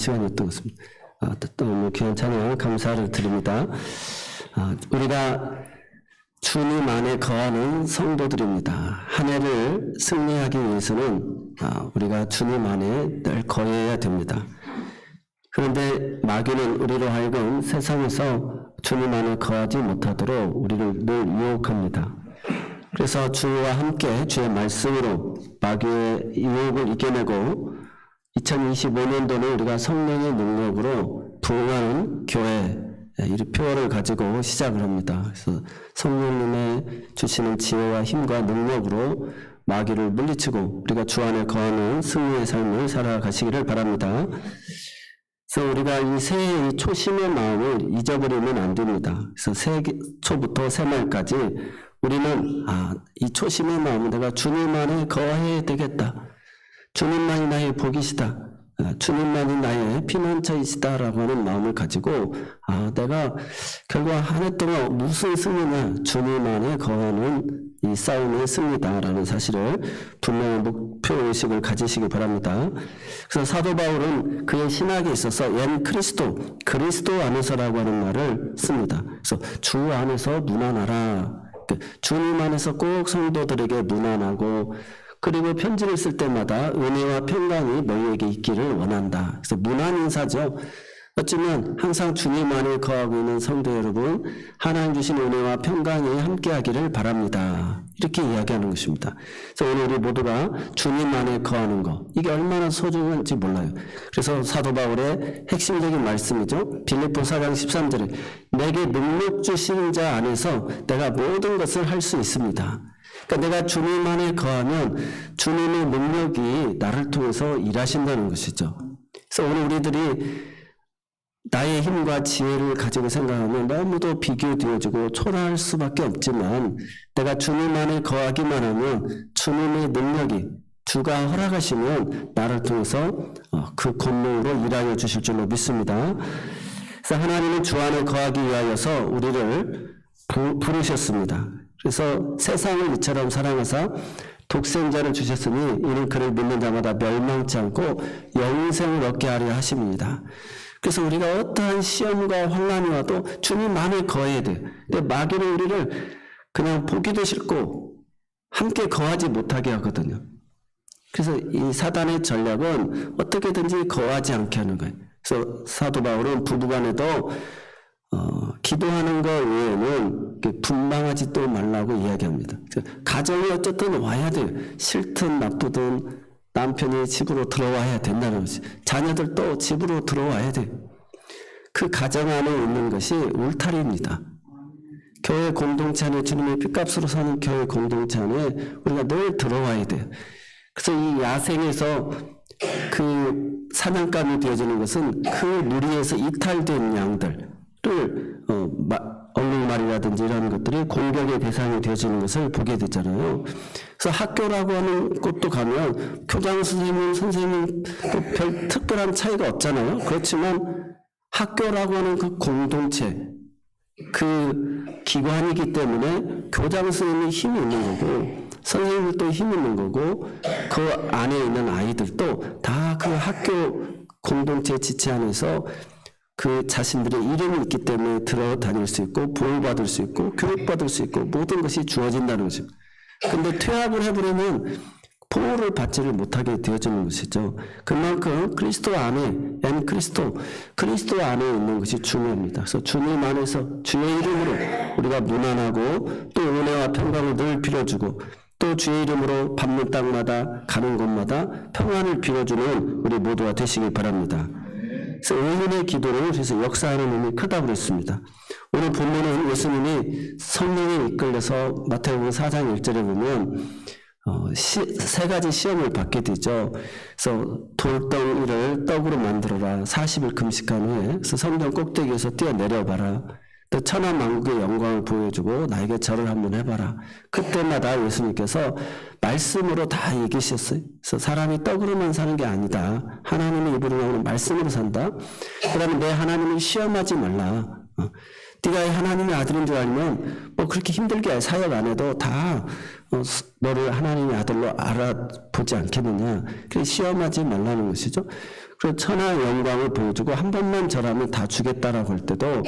시간이었던 것 같습니다. 너무 귀한 찬양 감사를 드립니다. 우리가 주님 안에 거하는 성도들입니다. 한 해를 승리하기 위해서는 우리가 주님 안에 늘 거해야 됩니다. 그런데 마귀는 우리로 하여금 세상에서 주님 안에 거하지 못하도록 우리를 늘 유혹합니다. 그래서 주와 함께 주의 말씀으로 마귀의 유혹을 이겨내고 2025년도는 우리가 성령의 능력으로 부흥하는 교회 이 표어를 가지고 시작을 합니다. 그래서 성령님의 주시는 지혜와 힘과 능력으로 마귀를 물리치고 우리가 주 안에 거하는 승리의 삶을 살아가시기를 바랍니다. 그래서 우리가 이 새해의 초심의 마음을 잊어버리면 안 됩니다. 그래서 새해 초부터 새말까지 우리는 이 초심의 마음은 내가 주님 안에 거해야 되겠다. 주님만이 나의 복이시다. 주님만이 나의 피난처이시다라고 하는 마음을 가지고 내가 결국 한 해 동안 무슨 승리냐, 주님 안에 거하는 이 싸움의 승리다라는 사실을 분명한 목표의식을 가지시기 바랍니다. 그래서 사도 바울은 그의 신학에 있어서 엔 그리스도 안에서라고 하는 말을 씁니다. 그래서 주 안에서 무난하라. 주님 안에서 꼭 성도들에게 무난하고, 그리고 편지를 쓸 때마다 은혜와 평강이 너희에게 있기를 원한다. 그래서 무난 인사죠. 어쩌면 항상 주님 안에 거하고 있는 성도 여러분, 하나님 주신 은혜와 평강이 함께하기를 바랍니다. 이렇게 이야기하는 것입니다. 그래서 오늘 우리 모두가 주님 안에 거하는 것, 이게 얼마나 소중한지 몰라요. 그래서 사도 바울의 핵심적인 말씀이죠. 빌립보 4장 13절에 내게 능력 주신 자 안에서 내가 모든 것을 할 수 있습니다. 그러니까 내가 주님 안에 거하면 주님의 능력이 나를 통해서 일하신다는 것이죠. 그래서 오늘 우리들이 나의 힘과 지혜를 가지고 생각하면 너무도 비교되어지고 초라할 수밖에 없지만, 내가 주님 안에 거하기만 하면 주님의 능력이, 주가 허락하시면 나를 통해서 그 권능으로 일하여 주실 줄로 믿습니다. 그래서 하나님은 주 안에 거하기 위하여서 우리를 부르셨습니다. 그래서 세상을 이처럼 사랑하사 독생자를 주셨으니 이는 그를 믿는 자마다 멸망치 않고 영생을 얻게 하려 하십니다. 그래서 우리가 어떠한 시험과 환난이 와도 주님 안에 거해야 돼요. 근데 마귀는 우리를 그냥 보기도 싫고 함께 거하지 못하게 하거든요. 그래서 이 사단의 전략은 어떻게든지 거하지 않게 하는 거예요. 그래서 사도 바울은 부부간에도 기도하는 것 외에는 분방하지 또 말라고 이야기합니다. 가정이 어쨌든 와야 돼요. 싫든 나쁘든 남편이 집으로 들어와야 된다는 것이, 자녀들도 집으로 들어와야 돼요. 그 가정 안에 있는 것이 울타리입니다. 교회 공동체 안에, 주님의 핏값으로 사는 교회 공동체 안에 우리가 늘 들어와야 돼요. 그래서 이 야생에서 그 사냥감이 되어지는 것은 그 무리에서 이탈된 양들을 얼룩말이라든지 이런 것들이 공격의 대상이 되어지는 것을 보게 되잖아요. 그래서 학교라고 하는 곳도 가면 교장 선생님 또 별 특별한 차이가 없잖아요. 그렇지만 학교라고 하는 그 공동체, 그 기관이기 때문에 교장 선생님이 힘이 있는 거고 선생님들도 힘이 있는 거고 그 안에 있는 아이들도 다 그 학교 공동체 지체 안에서 그 자신들의 이름이 있기 때문에 들어다닐 수 있고 보호받을 수 있고 교육받을 수 있고 모든 것이 주어진다는 것입니다. 근데 퇴학을 해버리면 보호를 받지를 못하게 되어지는 것이죠. 그만큼 그리스도 안에, 그리스도 안에 있는 것이 중요합니다. 그래서 주님 안에서 주의 이름으로 우리가 무난하고 또 은혜와 평강을 늘 빌어주고, 또 주의 이름으로 밟는 땅마다 가는 곳마다 평안을 빌어주는 우리 모두가 되시길 바랍니다. 그래서 의인의 기도를 그래서 역사하는 의미 크다고 그랬습니다. 오늘 본문은 예수님이 성령에 이끌려서 마태복음 4장 1절에 보면 세 가지 시험을 받게 되죠. 그래서 돌덩이를 떡으로 만들어라. 40일 금식한 후에 그래서 성전 꼭대기에서 뛰어내려봐라. 또 천하만국의 영광을 보여주고 나에게 절을 한번 해봐라. 그때마다 예수님께서 말씀으로 다 얘기하셨어요. 그래서 사람이 떡으로만 사는 게 아니다. 하나님의 입으로 나오는 말씀으로 산다. 그 다음에 내 하나님을 시험하지 말라. 네가 하나님의 아들인 줄 알면 뭐 그렇게 힘들게 사역 안 해도 다 너를 하나님의 아들로 알아보지 않겠느냐. 그래 시험하지 말라는 것이죠. 그리고 천하 영광을 보여주고 한 번만 절하면 다 주겠다라고 할 때도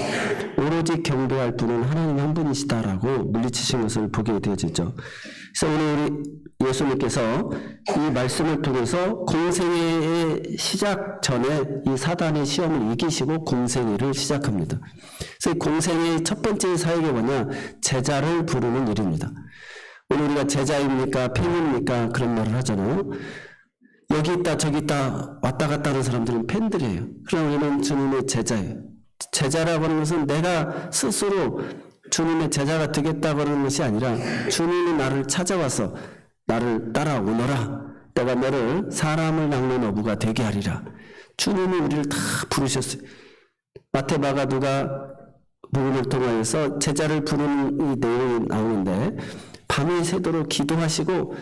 오로지 경배할 분은 하나님 한 분이시다라고 물리치신 것을 보게 되어지죠. 그래서 오늘 우리 예수님께서 이 말씀을 통해서 공생애의 시작 전에 이 사단의 시험을 이기시고 공생애를 시작합니다. 그래서 이 공생애의 첫 번째 사역이 뭐냐? 제자를 부르는 일입니다. 오늘 우리가 제자입니까? 팬입니까? 그런 말을 하잖아요. 여기 있다 저기 있다 왔다 갔다 하는 사람들은 팬들이에요. 그러나 우리는 주님의 제자예요. 제자라고 하는 것은 내가 스스로 주님의 제자가 되겠다고 하는 것이 아니라 주님이 나를 찾아와서 나를 따라오너라. 내가 너를 사람을 낚는 어부가 되게 하리라. 주님이 우리를 다 부르셨어요. 마태, 마가, 누가 복음을 통하여서 제자를 부르는 이 내용이 나오는데 밤이 새도록 기도하시고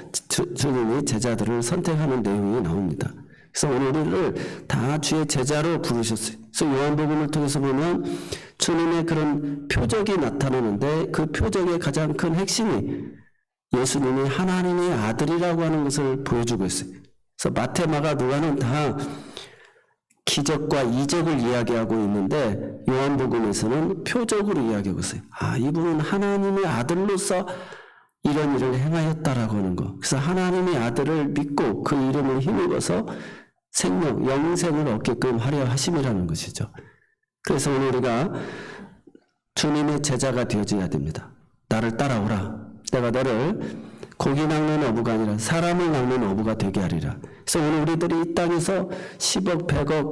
주님이 제자들을 선택하는 내용이 나옵니다. 그래서 오늘 우리를 다 주의 제자로 부르셨어요. 그래서 요한복음을 통해서 보면 주님의 그런 표적이 나타나는데 그 표적의 가장 큰 핵심이 예수님이 하나님의 아들이라고 하는 것을 보여주고 있어요. 그래서 마태, 마가, 누가는 다 기적과 이적을 이야기하고 있는데 요한복음에서는 표적으로 이야기하고 있어요. 아, 이분은 하나님의 아들로서 이런 일을 행하였다라고 하는 거. 그래서 하나님의 아들을 믿고 그 이름을 힘입어서 생명, 영생을 얻게끔 하려 하심이라는 것이죠. 그래서 오늘 우리가 주님의 제자가 되어져야 됩니다. 나를 따라오라. 내가 너를 고기 낚는 어부가 아니라 사람을 낚는 어부가 되게 하리라. 그래서 오늘 우리들이 이 땅에서 10억, 100억,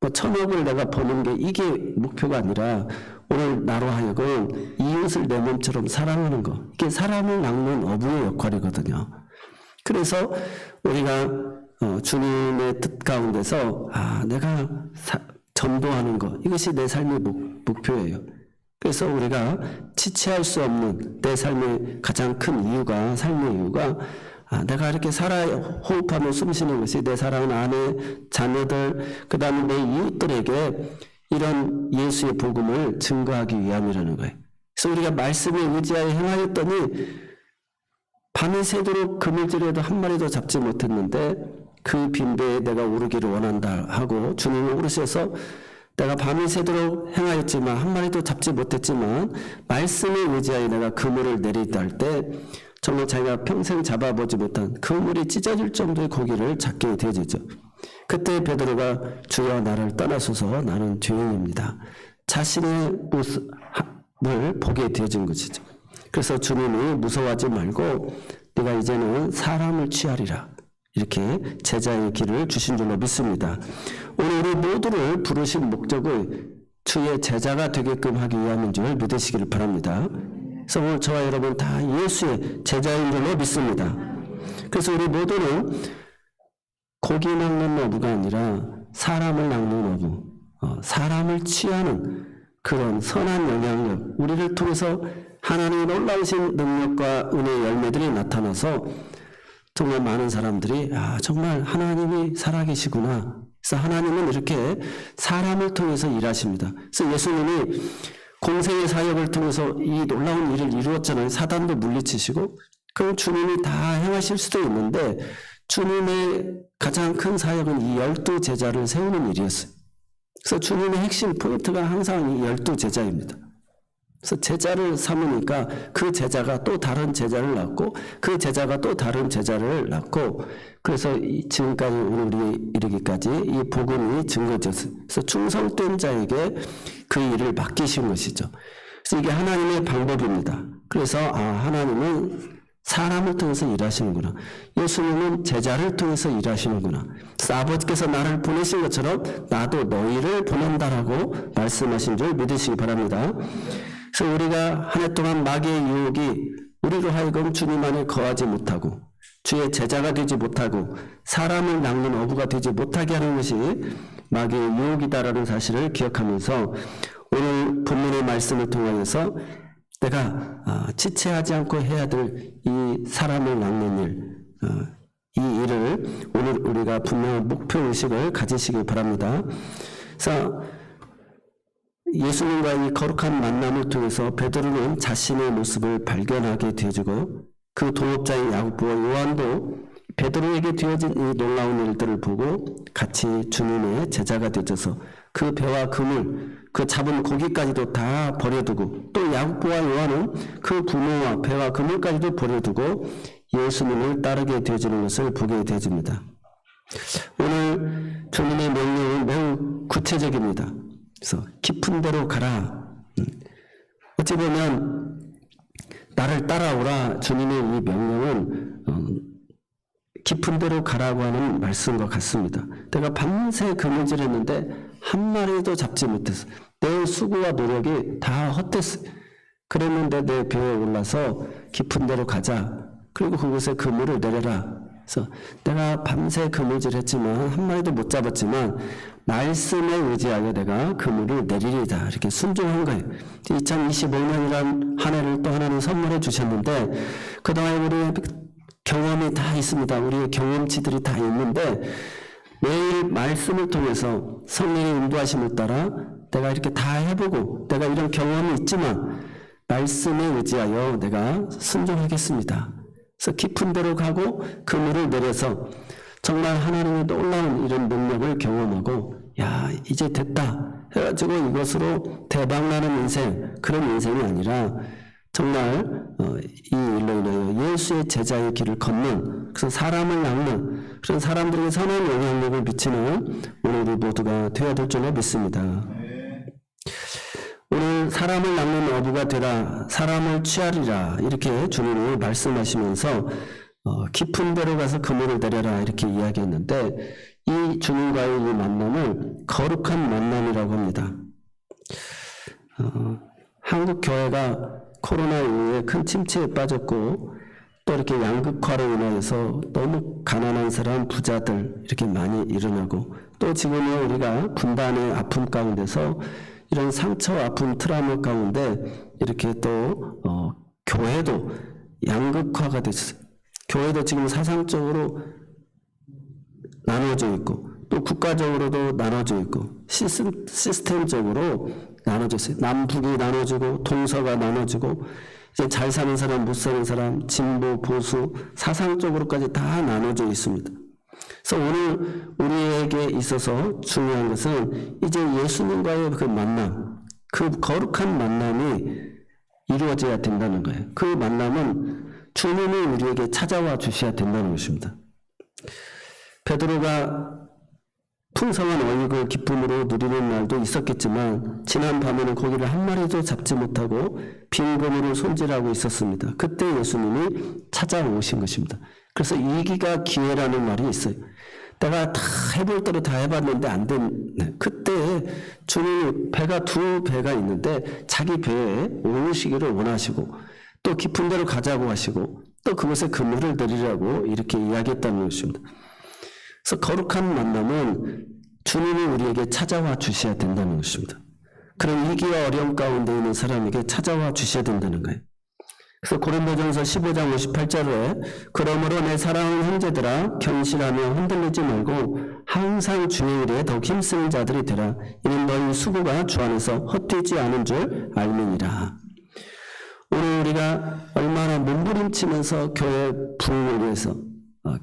뭐 1000억을 내가 버는 게 이게 목표가 아니라 오늘 나로 하여금 이웃을 내 몸처럼 사랑하는 거. 이게 사람을 낚는 어부의 역할이거든요. 그래서 우리가 주님의 뜻 가운데서 내가 전도하는 거. 이것이 내 삶의 목표예요. 그래서 우리가 지체할 수 없는 내 삶의 가장 큰 이유가 삶의 이유가 내가 이렇게 살아 호흡하며 숨쉬는 것이 내 사랑하는 아내, 자녀들, 그 다음에 내 이웃들에게 이런 예수의 복음을 증거하기 위함이라는 거예요. 그래서 우리가 말씀에 의지하여 행하였더니 밤이 새도록 그물질에도 한 마리도 잡지 못했는데 그 빈배에 내가 오르기를 원한다 하고 주님이 오르셔서 내가 밤이 새도록 행하였지만 한 마리도 잡지 못했지만 말씀에 의지하여 내가 그물을 내리다 할 때 정말 자기가 평생 잡아보지 못한 그물이 찢어질 정도의 고기를 잡게 되어지죠. 그때 베드로가 주여 나를 떠나소서 나는 죄인입니다. 자신의 모습을 보게 되어진 것이죠. 그래서 주님이 무서워하지 말고 네가 이제는 사람을 취하리라. 이렇게 제자의 길을 주신 줄로 믿습니다. 오늘 우리 모두를 부르신 목적은 주의 제자가 되게끔 하기 위함인 줄 믿으시기를 바랍니다. 그래서 오늘 저와 여러분 다 예수의 제자인 줄로 믿습니다. 그래서 우리 모두는 고기 낚는 어부가 아니라 사람을 낚는 어부, 사람을 취하는 그런 선한 영향력, 우리를 통해서 하나님의 놀라우신 능력과 은혜의 열매들이 나타나서 정말 많은 사람들이 정말 하나님이 살아계시구나. 그래서 하나님은 이렇게 사람을 통해서 일하십니다. 그래서 예수님이 공생의 사역을 통해서 이 놀라운 일을 이루었잖아요. 사단도 물리치시고 그럼 주님이 다 행하실 수도 있는데 주님의 가장 큰 사역은 이 12 제자를 세우는 일이었어요. 그래서 주님의 핵심 포인트가 항상 이 12 제자입니다. 그래서 제자를 삼으니까 그 제자가 또 다른 제자를 낳고 그 제자가 또 다른 제자를 낳고 그래서 지금까지 우리 이르기까지 이 복음이 증거졌어요. 그래서 충성된 자에게 그 일을 맡기신 것이죠. 그래서 이게 하나님의 방법입니다. 그래서 하나님은 사람을 통해서 일하시는구나. 예수님은 제자를 통해서 일하시는구나. 그래서 아버지께서 나를 보내신 것처럼 나도 너희를 보낸다라고 말씀하신 줄 믿으시기 바랍니다. 그래서 우리가 한 해 동안 마귀의 유혹이 우리로 하여금 주님 안에 거하지 못하고 주의 제자가 되지 못하고 사람을 낚는 어부가 되지 못하게 하는 것이 마귀의 유혹이다라는 사실을 기억하면서 오늘 본문의 말씀을 통하여서 내가 지체하지 않고 해야 될 이 사람을 낚는 일, 이 일을 오늘 우리가 분명한 목표의식을 가지시기 바랍니다. 그래서 예수님과 이 거룩한 만남을 통해서 베드로는 자신의 모습을 발견하게 되어지고 그 동업자인 야고보와 요한도 베드로에게 되어진 이 놀라운 일들을 보고 같이 주님의 제자가 되어져서 그 배와 그물, 그 잡은 고기까지도 다 버려두고 또 야고보와 요한은 그 부모와 배와 그물까지도 버려두고 예수님을 따르게 되어지는 것을 보게 되어집니다. 오늘 주님의 명령은 매우 구체적입니다. 그래서 깊은 데로 가라. 어찌 보면 나를 따라오라 주님의 이 명령은 깊은 데로 가라고 하는 말씀과 같습니다. 내가 밤새 그물질했는데 한 마리도 잡지 못했어. 내 수고와 노력이 다 헛됐어. 그랬는데 내 배에 올라서 깊은 데로 가자. 그리고 그곳에 그물을 내려라. 그래서 내가 밤새 그물질했지만 한 마리도 못 잡았지만 말씀에 의지하여 내가 그물을 내리리다. 이렇게 순종한 거예요. 2025년이란 한 해를 또 하나님 선물해 주셨는데 그동안 우리의 경험이 다 있습니다. 우리의 경험치들이 다 있는데 매일 말씀을 통해서 성령의 인도하심을 따라 내가 이렇게 다 해보고 내가 이런 경험이 있지만 말씀에 의지하여 내가 순종하겠습니다. 그래서 깊은 데로 가고 그물을 내려서 정말 하나님의 놀라운 이런 능력을 경험하고 야 이제 됐다 해가지고 이것으로 대박나는 인생 그런 인생이 아니라 정말 이 일로 인하여 예수의 제자의 길을 걷는 그래서 사람을 낚는 그런 사람들에게 선한 영향력을 미치는 오늘 우리 모두가 되어야 될 줄로 믿습니다. 오늘 사람을 낚는 어부가 되라 사람을 취하리라 이렇게 주님이 말씀하시면서 깊은 데로 가서 그물을 내려라 이렇게 이야기했는데 이 주님과의 이 만남을 거룩한 만남이라고 합니다. 한국 교회가 코로나 이후에 큰 침체에 빠졌고 또 이렇게 양극화로 인하여서 너무 가난한 사람, 부자들 이렇게 많이 일어나고 또 지금은 우리가 분단의 아픔 가운데서 이런 상처, 아픔, 트라우마 가운데 이렇게 또 교회도 양극화가 됐어요. 교회도 지금 사상적으로 나눠져 있고 또 국가적으로도 나눠져 있고 시스템적으로 나눠졌어요. 남북이 나눠지고 동서가 나눠지고 이제 잘 사는 사람, 못 사는 사람, 진보, 보수, 사상적으로까지 다 나눠져 있습니다. 그래서 오늘 우리에게 있어서 중요한 것은 이제 예수님과의 그 만남, 그 거룩한 만남이 이루어져야 된다는 거예요. 그 만남은 주님이 우리에게 찾아와 주셔야 된다는 것입니다. 베드로가 풍성한 어육을 기쁨으로 누리는 날도 있었겠지만 지난 밤에는 고기를 한 마리도 잡지 못하고 빈 그물을 손질하고 있었습니다. 그때 예수님이 찾아오신 것입니다. 그래서 위기가 기회라는 말이 있어요. 내가 다 해볼 대로 다 해봤는데 안 됐네. 그때 주님이 배가 두 배가 있는데 자기 배에 오르시기를 원하시고 또 깊은 데로 가자고 하시고 또 그곳에 그물을 내리라고 이렇게 이야기했다는 것입니다. 그래서 거룩한 만남은 주님이 우리에게 찾아와 주셔야 된다는 것입니다. 그런 위기와 어려움 가운데 있는 사람에게 찾아와 주셔야 된다는 거예요. 그래서 고린도전서 15장 58절에 그러므로 내 사랑하는 형제들아 견실하며 흔들리지 말고 항상 주의 일에 더욱 힘쓰는 자들이 되라. 이는 너희 수고가 주 안에서 헛되지 않은 줄 알미니라. 오늘 우리가 얼마나 몸부림치면서 교회 부흥을 위해서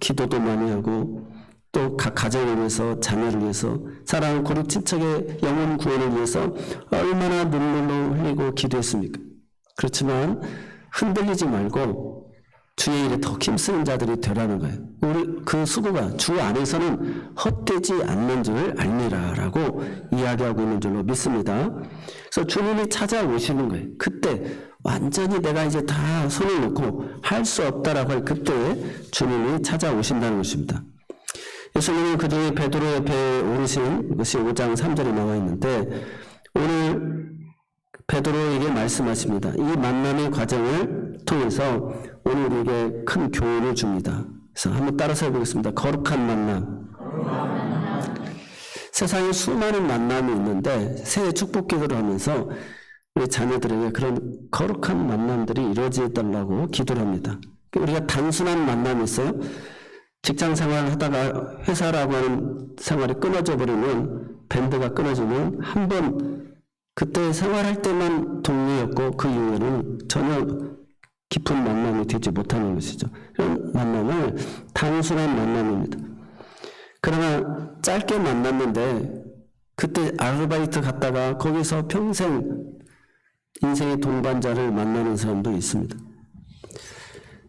기도도 많이 하고 또 각 가정을 위해서 자녀를 위해서 사랑하는 고립 친척의 영혼 구원을 위해서 얼마나 눈물로 흘리고 기도했습니까? 그렇지만 흔들리지 말고 주의 일에 더 힘쓰는 자들이 되라는 거예요. 우리 그 수고가 주 안에서는 헛되지 않는 줄 알미라라고 이야기하고 있는 줄로 믿습니다. 그래서 주님이 찾아오시는 거예요. 그때 완전히 내가 이제 다 손을 놓고 할 수 없다라고 할 그때 주님이 찾아오신다는 것입니다. 예수님은 그중에 베드로 옆에 오르신 것이 5장 3절에 나와 있는데 오늘 베드로에게 말씀하십니다. 이 만남의 과정을 통해서 오늘 우리에게 큰 교훈을 줍니다. 그래서 한번 따라서 해보겠습니다. 거룩한 만남. 세상에 수많은 만남이 있는데 새해 축복 기도를 하면서 우리 자녀들에게 그런 거룩한 만남들이 이루어져 달라고 기도를 합니다. 우리가 단순한 만남이 있어요. 직장 생활을 하다가 회사라고 하는 생활이 끊어져 버리면 밴드가 끊어지면 한 번 그때 생활할 때만 동료였고 그 이후에는 전혀 깊은 만남이 되지 못하는 것이죠. 그런 만남을 단순한 만남입니다. 그러나 짧게 만났는데 그때 아르바이트 갔다가 거기서 평생 인생의 동반자를 만나는 사람도 있습니다.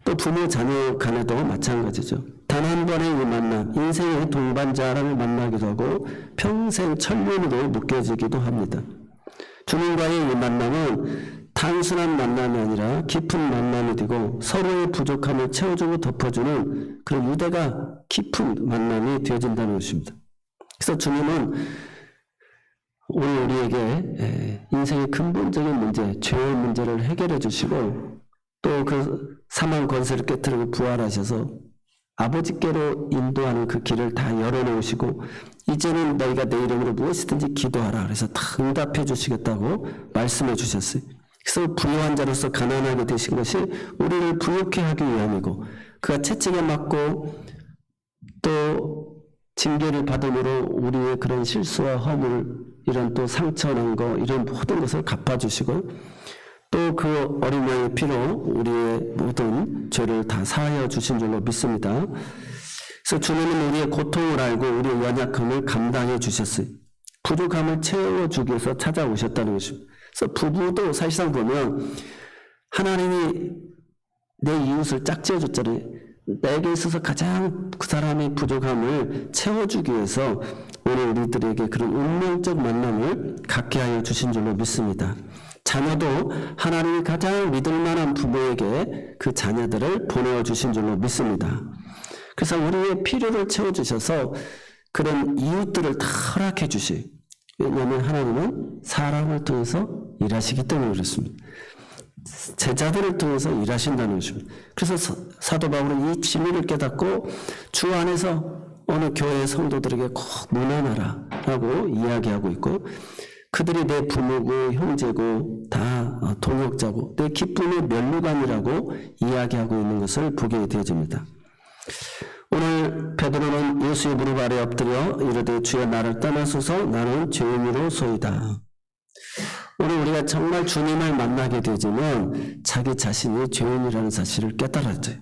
또 부모 자녀 간에도 마찬가지죠. 단 한 번의 이 만남, 인생의 동반자를 만나기도 하고 평생 천륜으로 묶여지기도 합니다. 주님과의 이 만남은 단순한 만남이 아니라 깊은 만남이 되고 서로의 부족함을 채워주고 덮어주는 그런 유대가 깊은 만남이 되어진다는 것입니다. 그래서 주님은 오늘 우리에게 인생의 근본적인 문제, 죄의 문제를 해결해 주시고 또 그 사망 권세를 깨뜨리고 부활하셔서 아버지께로 인도하는 그 길을 다 열어놓으시고 이제는 너희가 내 이름으로 무엇이든지 기도하라. 그래서 다 응답해 주시겠다고 말씀해 주셨어요. 그래서 부유한 자로서 가난하게 되신 것이 우리를 부유케 하기 위함이고 그가 채찍에 맞고 또 징계를 받음으로 우리의 그런 실수와 허물 이런 또 상처난 거 이런 모든 것을 갚아주시고 또 그 어린 양의 피로 우리의 모든 죄를 다 사하여 주신 줄로 믿습니다. 그래서 주님은 우리의 고통을 알고 우리의 연약함을 감당해 주셨어요. 부족함을 채워주기 위해서 찾아오셨다는 것입니다. 그래서 부부도 사실상 보면 하나님이 내 이웃을 짝지어 줬잖아요. 내게 있어서 가장 그 사람의 부족함을 채워주기 위해서 오늘 우리들에게 그런 운명적 만남을 갖게 하여 주신 줄로 믿습니다. 자녀도 하나님이 가장 믿을 만한 부모에게 그 자녀들을 보내어 주신 줄로 믿습니다. 그래서 우리의 필요를 채워주셔서 그런 이웃들을 다 허락해 주시. 왜냐하면 하나님은 사람을 통해서 일하시기 때문에 그렇습니다. 제자들을 통해서 일하신다는 것입니다. 그래서 사도 바울은 이 진리를 깨닫고 주 안에서 어느 교회 성도들에게 꼭 문안하라 라고 이야기하고 있고 그들이 내 부모고 형제고 다 동역자고 내 기쁨의 면류관이라고 이야기하고 있는 것을 보게 되어집니다. 오늘 베드로는 예수의 무릎 아래 엎드려 이르되 주여 나를 떠나소서 나는 죄인으로소이다. 오늘 우리가 정말 주님을 만나게 되지만 자기 자신이 죄인이라는 사실을 깨달았죠.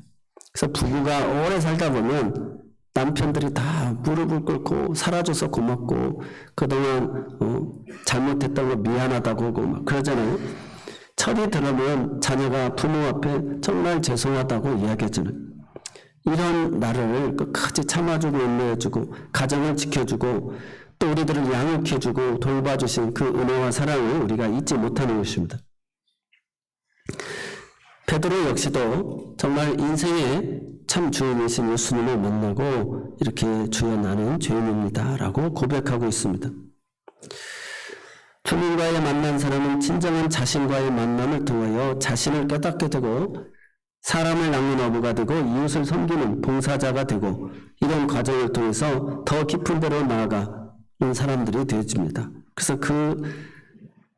그래서 부부가 오래 살다 보면 남편들이 다 무릎을 꿇고 살아줘서 고맙고 그동안 잘못했다고 미안하다고 하고 막 그러잖아요. 철이 들으면 자녀가 부모 앞에 정말 죄송하다고 이야기하잖아요. 이런 나를 끝까지 참아주고 인내해주고 가정을 지켜주고 또 우리들을 양육해주고 돌봐주신 그 은혜와 사랑을 우리가 잊지 못하는 것입니다. 베드로 역시도 정말 인생의 참 주인이신 예수님을 만나고 이렇게 주여 나는 죄인입니다 라고 고백하고 있습니다. 주님과의 만난 사람은 진정한 자신과의 만남을 통하여 자신을 깨닫게 되고 사람을 낚는 어부가 되고 이웃을 섬기는 봉사자가 되고 이런 과정을 통해서 더 깊은 데로 나아가는 사람들이 되어집니다. 그래서 그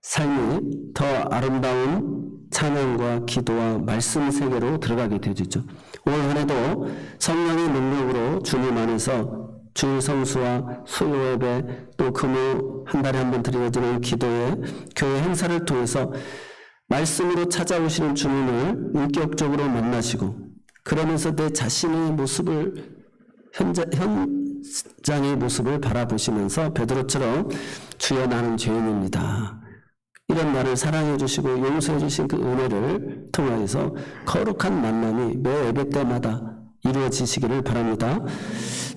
삶이 더 아름다운 찬양과 기도와 말씀 세계로 들어가게 되어지죠. 올 한해도 성령의 능력으로 주님 안에서 주일 성수와 수요 예배 또 금요 한 달에 한 번 드려지는 기도회 교회 행사를 통해서 말씀으로 찾아오시는 주님을 인격적으로 만나시고 그러면서 내 자신의 모습을 현장의 모습을 바라보시면서 베드로처럼 주여 나는 죄인입니다. 이런 나를 사랑해 주시고 용서해 주신 그 은혜를 통하여서 거룩한 만남이 매 예배 때마다 이루어지시기를 바랍니다.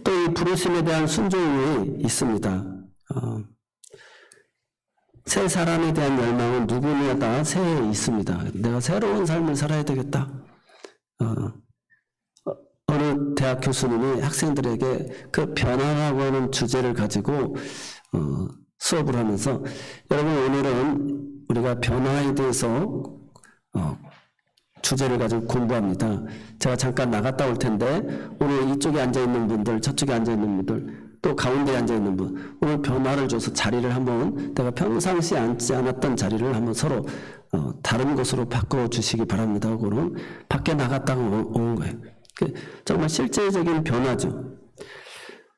또 이 부르심에 대한 순종이 있습니다. 새 사람에 대한 열망은 누구나 새에 있습니다. 내가 새로운 삶을 살아야 되겠다. 어느 대학 교수님이 학생들에게 그 변화라고 하는 주제를 가지고 수업을 하면서 여러분 오늘은 우리가 변화에 대해서 주제를 가지고 공부합니다. 제가 잠깐 나갔다 올 텐데 오늘 이쪽에 앉아있는 분들 저쪽에 앉아있는 분들 또 가운데에 앉아있는 분 오늘 변화를 줘서 자리를 한번 내가 평상시에 앉지 않았던 자리를 한번 서로 다른 곳으로 바꿔주시기 바랍니다 하고는 밖에 나갔다가 온 거예요. 정말 실제적인 변화죠.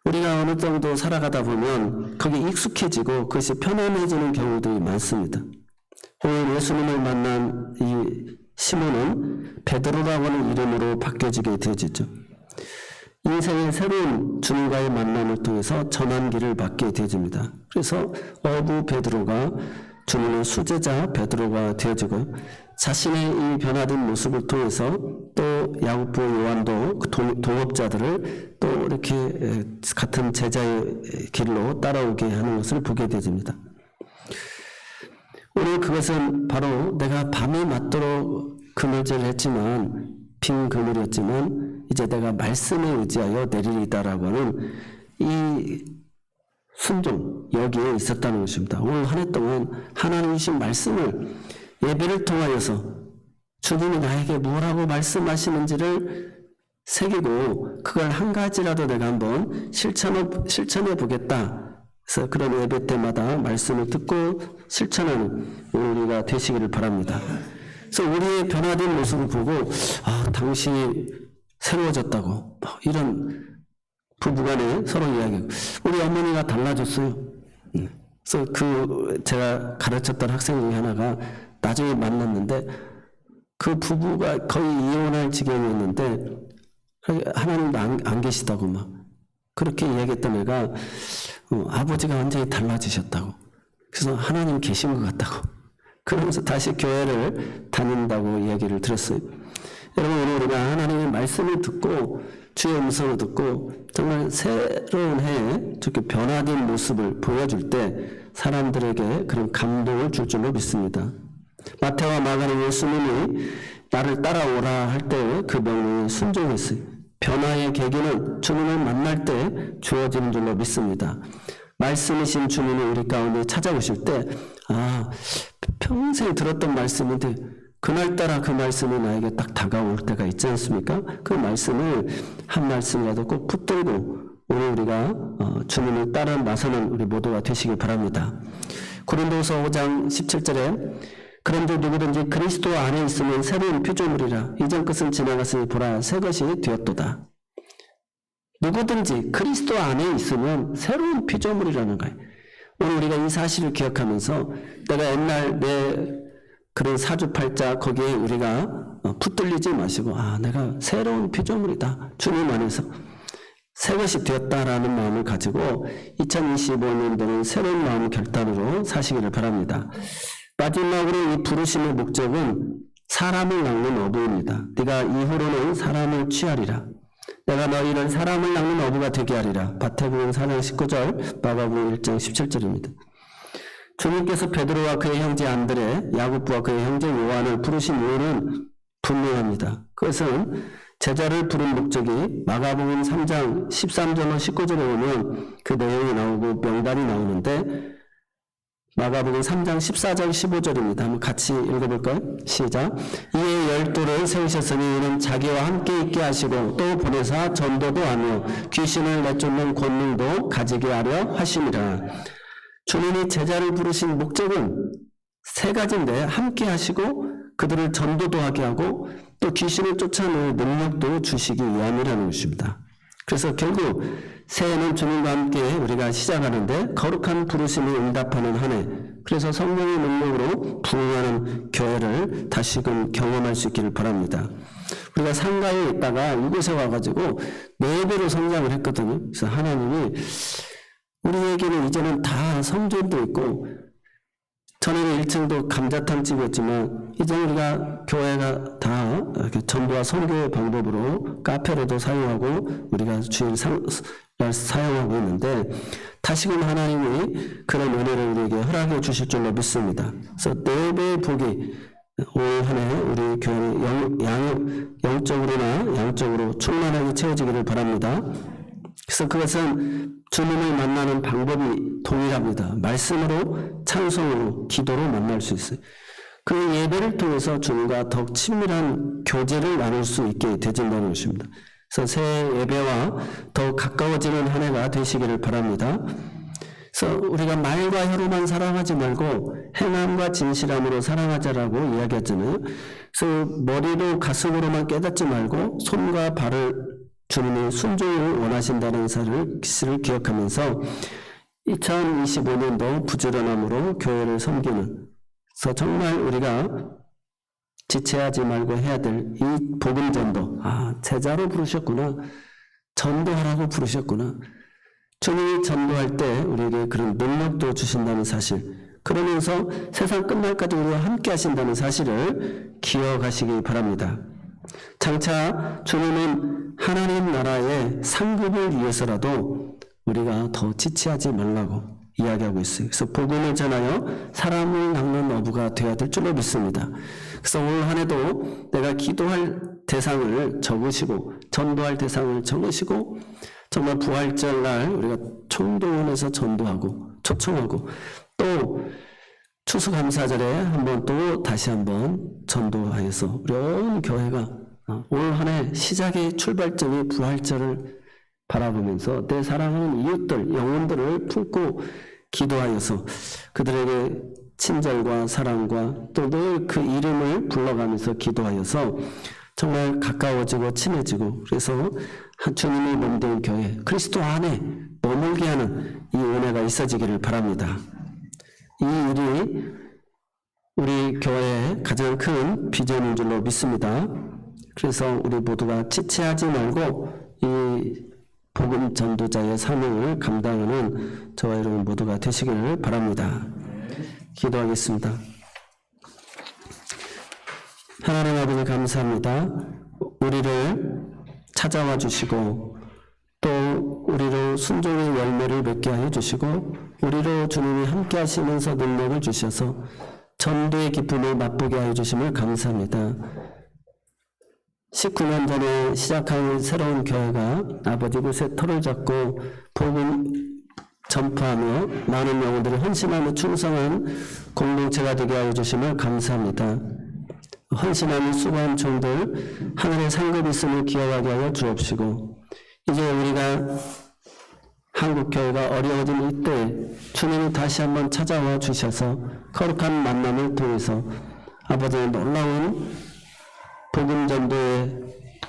우리가 어느 정도 살아가다 보면 거기에 익숙해지고 그것이 편안해지는 경우들이 많습니다. 오늘 예수님을 만난 이 시몬은 베드로라고 하는 이름으로 바뀌어지게 되어지죠. 인생의 새로운 주님과의 만남을 통해서 전환기를 맞게 되어집니다. 그래서 어부 베드로가 주님의 수제자 베드로가 되어지고 자신의 이 변화된 모습을 통해서 또 야고보 요한도 그 동업자들을 또 이렇게 같은 제자의 길로 따라오게 하는 것을 보게 되어집니다. 오늘 그것은 바로 내가 밤이 맞도록 그물질을 했지만 빈 그물이었지만 이제 내가 말씀에 의지하여 내리리다라고 하는 이 순종 여기에 있었다는 것입니다. 오늘 한 해 동안 하나님 주신 말씀을 예배를 통하여서 주님이 나에게 뭐라고 말씀하시는지를 새기고 그걸 한 가지라도 내가 한번 실천해 보겠다. 그래서 그런 예배 때마다 말씀을 듣고 실천하는 우리가 되시기를 바랍니다. 그래서 우리의 변화된 모습을 보고 당신이 새로워졌다고 이런 부부간에 서로 이야기하고 우리 어머니가 달라졌어요. 그래서 제가 가르쳤던 학생 중에 하나가 나중에 만났는데 그 부부가 거의 이혼할 지경이었는데 하나님도 안 계시다고 막 그렇게 이야기했던 애가 아버지가 완전히 달라지셨다고. 그래서 하나님 계신 것 같다고. 그러면서 다시 교회를 다닌다고 이야기를 들었어요. 여러분 오늘 우리가 하나님의 말씀을 듣고 주의 음성을 듣고 정말 새로운 해에 저렇게 변화된 모습을 보여줄 때 사람들에게 그런 감동을 줄 줄로 믿습니다. 마태와 마가는 예수님이 나를 따라오라 할 때 그 명령에 순종했어요. 변화의 계기는 주님을 만날 때 주어지는 줄로 믿습니다. 말씀이신 주님이 우리 가운데 찾아오실 때 평생 들었던 말씀인데 그날따라 그 말씀이 나에게 딱 다가올 때가 있지 않습니까? 그 말씀을 한 말씀이라도 꼭 붙들고 오늘 우리가 주님을 따라 나서는 우리 모두가 되시길 바랍니다. 고린도서 5장 17절에 그런즉 누구든지 그리스도 안에 있으면 새로운 피조물이라 이전 것은 지나갔으니 보라 새 것이 되었도다. 누구든지 그리스도 안에 있으면 새로운 피조물이라는 거예요. 오늘 우리가 이 사실을 기억하면서 내가 옛날 내 그런 사주팔자 거기에 우리가 붙들리지 마시고 내가 새로운 피조물이다. 주님 안에서 새 것이 되었다라는 마음을 가지고 2025년도는 새로운 마음 결단으로 사시기를 바랍니다. 마지막으로 이 부르심의 목적은 사람을 낚는 어부입니다. 네가 이후로는 사람을 취하리라. 내가 너희를 사람을 낚는 어부가 되게 하리라. 마태복음 4장 19절, 마가복음 1장 17절입니다. 주님께서 베드로와 그의 형제 안드레, 야고보와 그의 형제 요한을 부르신 이유는 분명합니다. 그것은 제자를 부른 목적이 마가복음 3장 13절로 19절에 보면 그 내용이 나오고 명단이 나오는데 마가복음 3장 14절 15절입니다. 한번 같이 읽어볼까요? 시작. 이에 12를 세우셨으니 이는 자기와 함께 있게 하시고 또 보내사 전도도 하며 귀신을 내쫓는 권능도 가지게 하려 하심이라. 주님이 제자를 부르신 목적은 세 가지인데 함께 하시고 그들을 전도도 하게 하고 또 귀신을 쫓아낼 능력도 주시기 위함이라는 것입니다. 그래서 결국 새해는 주님과 함께 우리가 시작하는데 거룩한 부르심에 응답하는 한 해, 그래서 성령의 능력으로 부흥하는 교회를 다시금 경험할 수 있기를 바랍니다. 우리가 상가에 있다가 이곳에 와가지고 4배로 성장을 했거든요. 그래서 하나님이 우리에게는 이제는 다 성전도 있고 전에는 1층도 감자탕집이었지만 이제 우리가 교회가 다 이렇게 전도와 선교의 방법으로 카페로도 사용하고 우리가 주일 사용하고 있는데 다시금 하나님이 그런 은혜를 우리에게 허락해 주실 줄로 믿습니다. 그래서 4배의 복이 올 한 해 우리 교회는 영적으로나 양적으로 충만하게 채워지기를 바랍니다. 그래서 그것은 주님을 만나는 방법이 동일합니다. 말씀으로, 찬송으로, 기도로 만날 수 있어요. 그 예배를 통해서 주님과 더욱 친밀한 교제를 나눌 수 있게 되진다는 것입니다. 그래서 새 예배와 더욱 가까워지는 한 해가 되시기를 바랍니다. 그래서 우리가 말과 혀로만 사랑하지 말고 행함과 진실함으로 사랑하자라고 이야기했잖아요. 그래서 머리로 가슴으로만 깨닫지 말고 손과 발을 주님이 순종을 원하신다는 사실을 기억하면서 2025년도 부지런함으로 교회를 섬기는, 그래서 정말 우리가 지체하지 말고 해야 될 이 복음전도, 제자로 부르셨구나, 전도하라고 부르셨구나, 주님이 전도할 때 우리에게 그런 능력도 주신다는 사실, 그러면서 세상 끝날까지 우리와 함께 하신다는 사실을 기억하시기 바랍니다. 장차 주님은 하나님 나라의 상급을 위해서라도 우리가 더 지체하지 말라고 이야기하고 있어요. 그래서 복음을 전하여 사람을 낚는 어부가 되어야 될 줄로 믿습니다. 그래서 올 한 해도 내가 기도할 대상을 적으시고 전도할 대상을 적으시고 정말 부활절 날 우리가 총동원해서 전도하고 초청하고 또 추수감사절에 한번 또 다시 한번 전도하여서 우리 온 교회가 올 한 해 시작의 출발점이 부활절을 바라보면서 내 사랑하는 이웃들, 영혼들을 품고 기도하여서 그들에게 친절과 사랑과 또 늘 그 이름을 불러가면서 기도하여서 정말 가까워지고 친해지고, 그래서 주님의 몸된 교회, 그리스도 안에 머물게 하는 이 은혜가 있어지기를 바랍니다. 이 일이 우리 교회의 가장 큰 비전인 줄로 믿습니다. 그래서 우리 모두가 지체하지 말고 이 복음 전도자의 사명을 감당하는 저와 여러분 모두가 되시기를 바랍니다. 기도하겠습니다. 하나님 아버지 감사합니다. 우리를 찾아와 주시고 또 우리로 순종의 열매를 맺게 하여 주시고 우리로 주님이 함께 하시면서 능력을 주셔서 전도의 기쁨을 맛보게 하여 주심을 감사합니다. 19년 전에 시작한 새로운 교회가 아버지 곳에 터를 잡고 복음 전파하며 많은 영혼들을 헌신하며 충성한 공동체가 되게 하여 주심을 감사합니다. 헌신하는 수고한 종들 하늘의 상급이 있음을 기억하게 하여 주옵시고 이제 우리가 한국교회가 어려워진 이때 주님이 다시 한번 찾아와 주셔서 거룩한 만남을 통해서 아버지의 놀라운 복음 전도의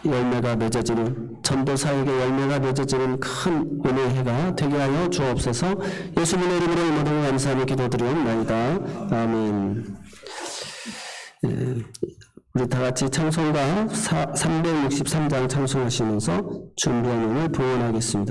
열매가 맺어지는, 전도 사역의 열매가 맺어지는 큰 은혜가 되게 하여 주옵소서. 예수님의 이름으로 모든 감사하며 기도드리옵나이다. 아멘. 우리 다 같이 찬송가 363장 찬송하시면서 준비한 오늘 봉헌하겠습니다.